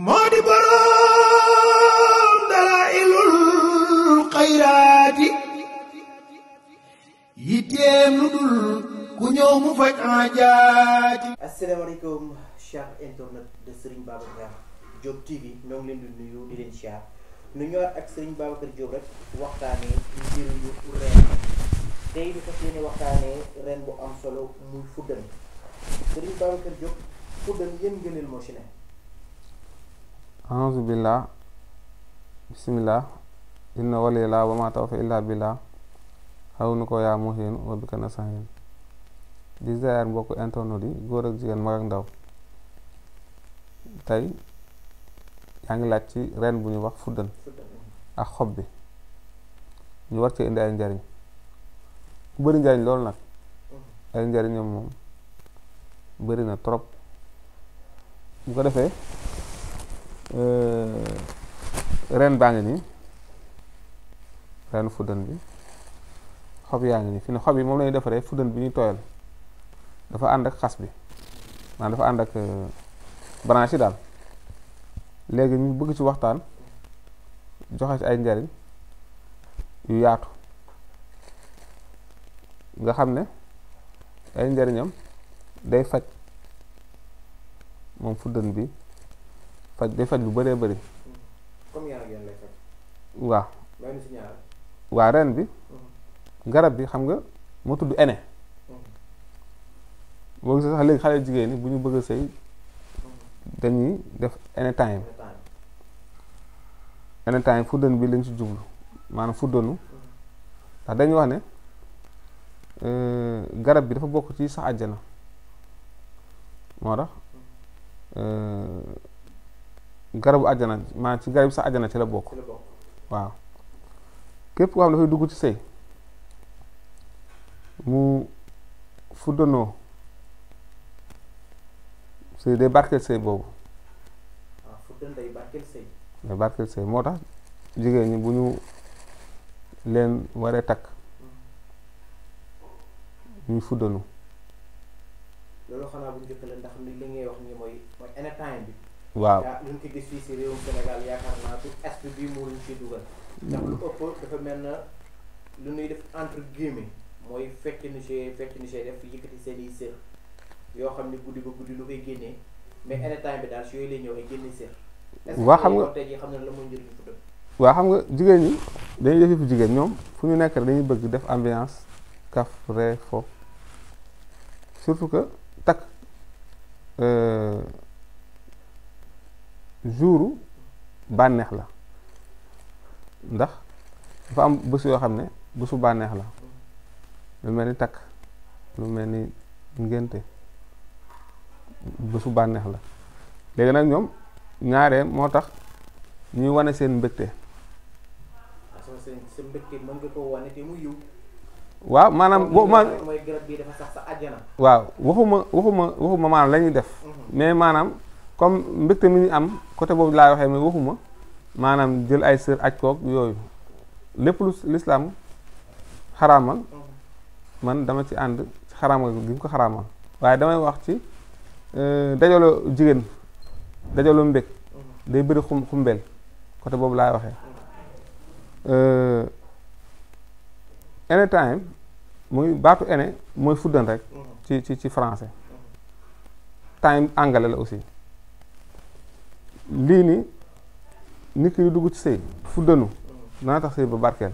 moo di boroom dalaa'ilul xayraati yitteem lu dul ku ñëw mu faj aajaati. asalaamaaleykum cher internet de Serigne Babacar Diop TV ñoo ngi leen di nuyu di leen siyaar nu ñëwaat ak Serigne Babacar Diop rek waxtaanee njëriñu reen tey ñu fas yéene waxtaanee reen bu am solo muy fuddan. Serigne Babacar Diop fuddan yéen ngëneel moo ci ne. a'uuzu billah bismillah inna waliyallah wa ma tawfiq illa billah xaw nu ko yaa muhin wa bika nasta'iin di ziar mbokk internet yi góor ak jigéen mag ak ndaw tey yaa ngi laaj ci reen bu ñu wax fuddan ak xob bi ñu war ci indi ay njariñ bu bëri njariñ loolu nag ay njariñam moom bëri na trop bu ko defee reen baa ngi nii reenu fuddan bi xob yaa ngi nii fi ne xob yi moom lañuy defaree fuddan bi ñuy tooyal dafa ànd ak xas bi maanaam dafa ànd ak branche yi daal léegi ñu bëgg ci waxtaan joxe ci ay njariñ yu yaatu nga xam ne ay njariñam day faj moom fuddan bi day faj lu bëree bëri. comme yan ak yan lay faj. waaw. may na si ñaar. waa ren bi. garab bi xam nga moo tudd ene. boo gisee sax léegi xale jigéen ñi bu ñu bëgg a sëy dañuy def anytime. anytime fuddan bi lañ ci jublu maanaam fuddanu ndax dañuy wax ne garab bi dafa bokk ci sax àjjana moo tax garabu àjjana maanaam ci garab yi sax àjjana ci la bokk waaw képp koo xam ne dafay dugg ci sëy mu fuddanoo sëy day barkeel sëy boobu day barkeel sëy moo tax jigéen ñi bu ñu leen waree takk ñuy fuddanu loolu xanaa bu njëkk la ndax li ngay wax ni mooy anytime bi. waaw luñ ko gis fii si réewum Sénégal yaakaar naa tout aspect bi moo luñ ciy dugal ndax lu ëpp dafa mel na lu ñuy def entre guillemets mooy fecc ni see def yëkkati seen i sër yoo xam ne guddi ba guddi lu koy génnee mais anytime bi daal si yooyu lay ñëw ay génne sër. waa xam nga tey jii xam na la mooy njëriñ fuddan. waa xam nga jigéen ñi dañuy def yëfu jigéen ñoom fu ñu nekk dañuy bëgg def ambiance kaf ree fo surtout que takk jouru bànneex la ndax dafa am bés yoo xam ne bésu bànneex la lu mel ni takk lu mel ni ngénte bésu bànneex la léegi nag ñoom ñaaree moo tax ñuy wane seen mbégte. seen mbégte mën nga ko wane te mu yiw. waaw maanaam mooy garab bi dafa sax sa àjjana. waaw waxuma maanaam la ñuy def mais maanaam comme mbégte mi ñu am côté boobu laa waxee mais waxuma maanaam jël ay sër aj koog yooyu lépp lu lislaam xaraamal man dama ci ànd ci xaraamal gi mu ko xaraamal waaye damay wax ci dajaloo jigéen dajaloo mbég day bëri xumbeel côté boobu laay waxee anytime muy baatu ene mooy fuddan rek ci français time anglais la aussi lii ni nit ki dugg ci sëy fuddanu dana tax sëy ba barkeel.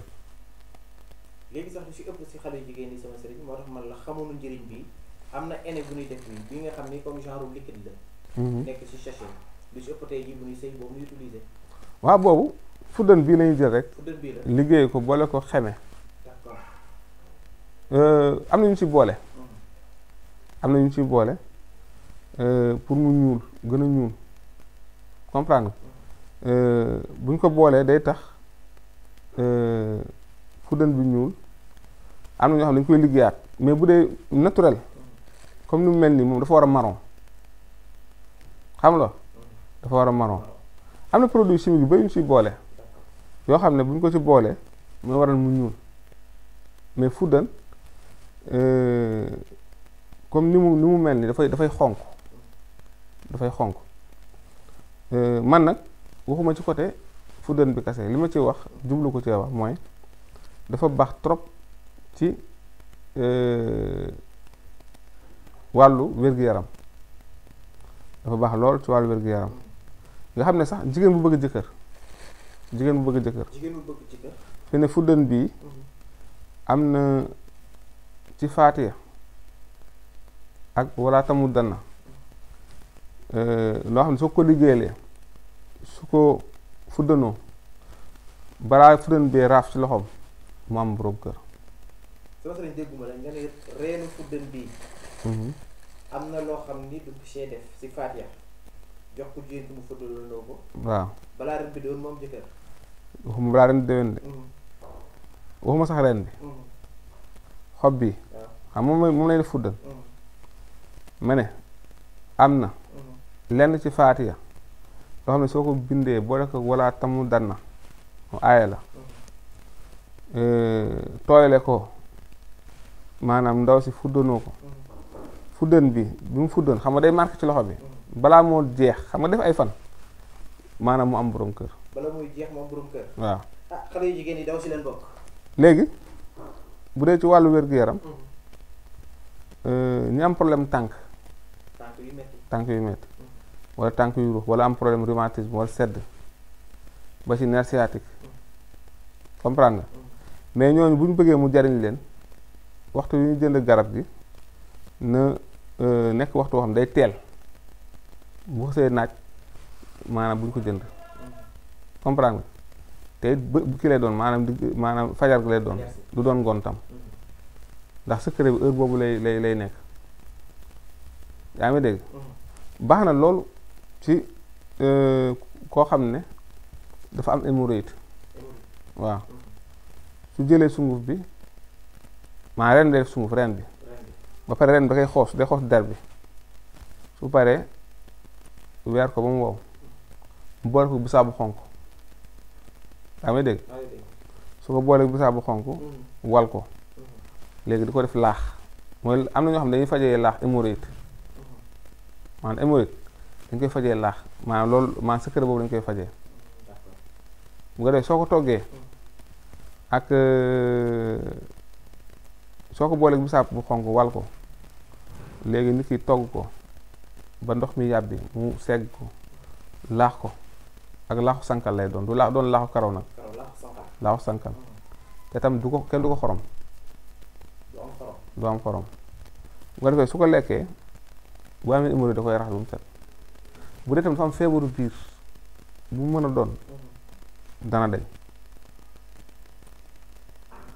léegi sax lu si ëpp si xale jigéen ñi sama sëriñ moo tax man la xamoon njëriñ bi am na ene bu ñuy def bi nga xam ni comme genre liquide la nekk si sachet lu si ëpp tey ji bu ñuy sëy boobu ñuy utiliser. waaw boobu fuddan bii lañuy jël rek fuddan bii la liggéey ko boole ko xeme. am na ñu ci boole am na ñu ci boole pour mu ñuul gën a ñuul comprendre nga buñ ko boolee day tax fuddan bi ñuul am na ñoo xam ne dañ koy liggéeyaat mais bu dee naturel comme ni mu mel nii moom dafa war a marron xam nga dafa war a marron am na produit chimique yu bari ñu ci boole yoo xam ne buñ ko ci boolee mooy waral mu ñuul mais fuddan comme ni mu mel ni dafay xonk man nag waxuma ci côté fuddën bi kase li ma ci wax jublu ko ci wax mooy dafa baax trop ci wàllu wér-gu-yaram dafa baax lool ci wàllu wér-gu-yaram nga xam ne sax jigéen bu bëgg jëkkër jigéen bu bëgg jëkkër fi ne fuddën bii am na ci faatiya ak wala tamu danna loo xam ne soo ko liggéeyee su ko fuddanoo balaa fuddan bee raaf ci loxoom mu am borom kër. soo sëriñ dégguma la nga ne reenu fuddan bii am na loo xam ni du see def si faatiya jox ko jigéen ki mu fuddanoo ko. waaw balaa ren bi doon moom jëkkër. waxuma balaa ren déwén de waxuma sax ren bi xob bi xam moom lay def fuddan ma ne am na lenn ci faatiya loo xam ne soo ko bindee boo def ko wala tamu danna mu aaya la tooyle ko maanaam ndaw si fuddanoo ko fuddan bi mu fuddan xam nga day marqué ci loxo bi balaa moo jeex xam nga def ay fan maanaam mu am borom kër. bala muy jeex mu am borom kër. waaw xale yu jigéen yi daw si leen bokk. léegi bu dee ci wàllu wér-gu-yaram ñi am problème tànk yu metti wala tànk yu ruux wala am problème rhumatisme wala sedd ba ci nerf sciatique comprendre nga mais ñooñu bu ñu bëggee mu jariñ leen waxtu yu ñu jënd garab gi na nekk waxtu woo xam day teel bu xasee naaj maanaam bu ñu ko jënd comprendre nga te bu ki lay doon maanaam fajar gi lay doon du doon ngontam ndax secret bi heure boobu lay nekk yaa ngi dégg baax na loolu ci koo xam ne dafa am hémorroïde waaw su jëlee sunguf bi maa ren day def sunguf ren bi ba pare ren bi da koy day xoos der bi su paree weer ko ba mu wow mu boole ko bisaabu xonk yaa ngi dégg su ko boolee bisaabu xonk wal ko léegi di ko def laax mooy am na ñoo xam ne dañuy fajee laax hémorroïde maanaam hémorroïde dañ koy fajee laax maanaam loolu maanaam secret boobu dañ koy fajee bu ko def soo ko toggee ak soo ko booleeg bisaab bu xonk wal ko léegi nit ki togg ko ba ndox mi yàbbi mu segg ko laax ko ak laaxu sankal lay doon doon laaxu karaw nag laaxu sankal te tam kenn du ko xorom du am xorom bu ko defee su ko lekkee bu amee hémorroïde da koy raxas bu mu set bu dee tam dafa am feebaru biir bu mu mën a doon dana dañ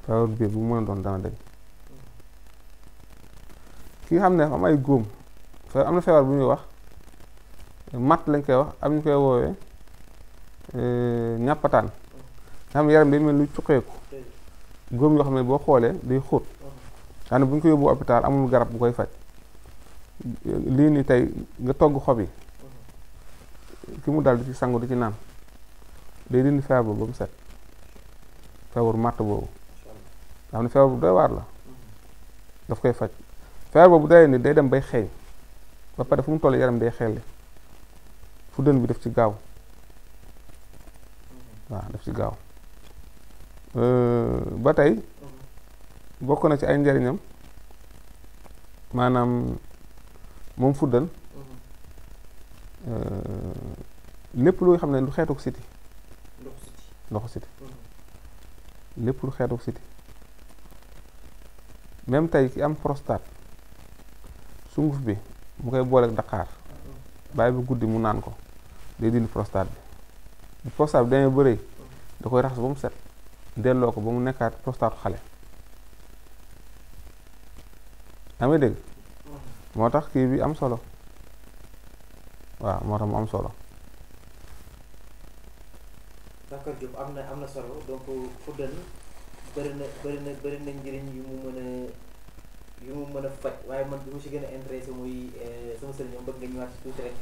feebaru biir bu mu mën a doon dana dañ ki nga xam ne am ay góom am na feebar bu ñuy wax matt lañ koy wax am ñu koy woowee ñàppataan nga xam ne yaram day mel lu cuqeeku góom yoo xam ne boo xoolee day xóot daanaka bu ñu ko yóbbu hôpital amul garab bu koy faj lii ni tey nga togg xob yi ki mu dal di ci sangu di ci naan day dindi feebar boobu ba mu set feebaru màtt boobu nga xam ne feebar bu doy waar la daf koy faj feebar boobu day ni day dem bay xeeñ ba pare fu mu toll yaram day xelli fu dën bi def ci gaaw waaw def ci gaaw ba tey bokk na ci ay njariñam maanaam moom fuddan lépp lu xam ne lu xeetuk siti ndoxu siti lépp lu xeetuk siti même tey ki am prostate sunguf bi mu koy booleeg daqaar bàyyi bu guddi mu naan ko day dindi prostate bi bu prostate bi dañoo bëree da koy raxas ba mu set delloo ko ba mu nekkaat prostate xale amee dégg moo tax kii bi am solo waaw moo tax mu am solo. d'accord Diop am na solo donc fuddan bëri na njëriñ yu mu mën a faj waaye man bi mu si gën a intéressé muy sama sëriñ ñoom bëgg nga ñëwaat si tuuti rek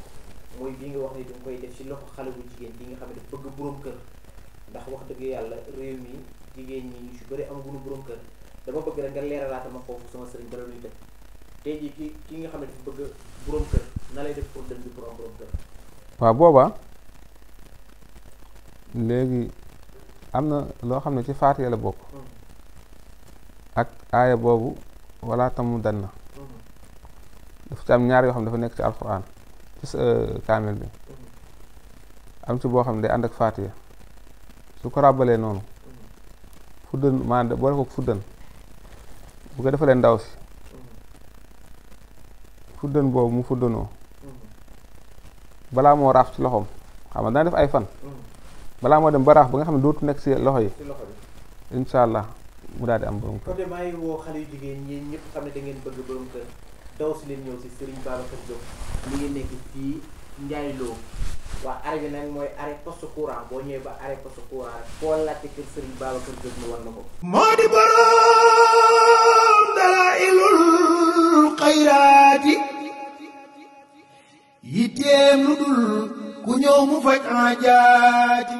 mooy bii nga wax ni danga koy def si loxo xale bu jigéen bi nga xam ne dafa bëgg borom kër ndax wax dëgg yàlla réew mi jigéen ñi ñu si bëri amaguñu borom kër dama bëgg rek nga leeralaata ma foofu sama sëriñ bala luy def tey jii ki nga xam ne dafa bëgg borom kër na lay def fuddan bi pour am borom kër. waaw boobaa léegi am na loo xam ne ci Faatiha la bokk ak aaya boobu wala tamu danna dafa ci am ñaar yoo xam ne dafa nekk ci alxuraan ci kaamel bi am ci boo xam ne day ànd ak Faatiha su ko ràbbalee noonu fuddan maanaam boole ko fuddan bu ko defalee ndaw si fuddan boobu mu fuddanoo balaa moo raaf ci loxoom xam nga dana def ay fan balaa moo dem ba raaf ba nga xam ne dootu nekk ci loxo yi incha allah mu daal di am borom kër. côté maa ngi woo xale yu jigéen ñi ñëpp xam ne da ngeen bëgg borom kër daw si leen ñëw si Serigne Babacar Diop mi ngi nekk fii Ndiaye Lo waa arrêt bi nag mooy arrêt poste courant boo ñëwee ba arrêt poste courant rek foo laajte kër Serigne Babacar Diop ñu war na ko. moo di borom dalailul xayraati yitteem lu dul ku ñëw mu faj aajaati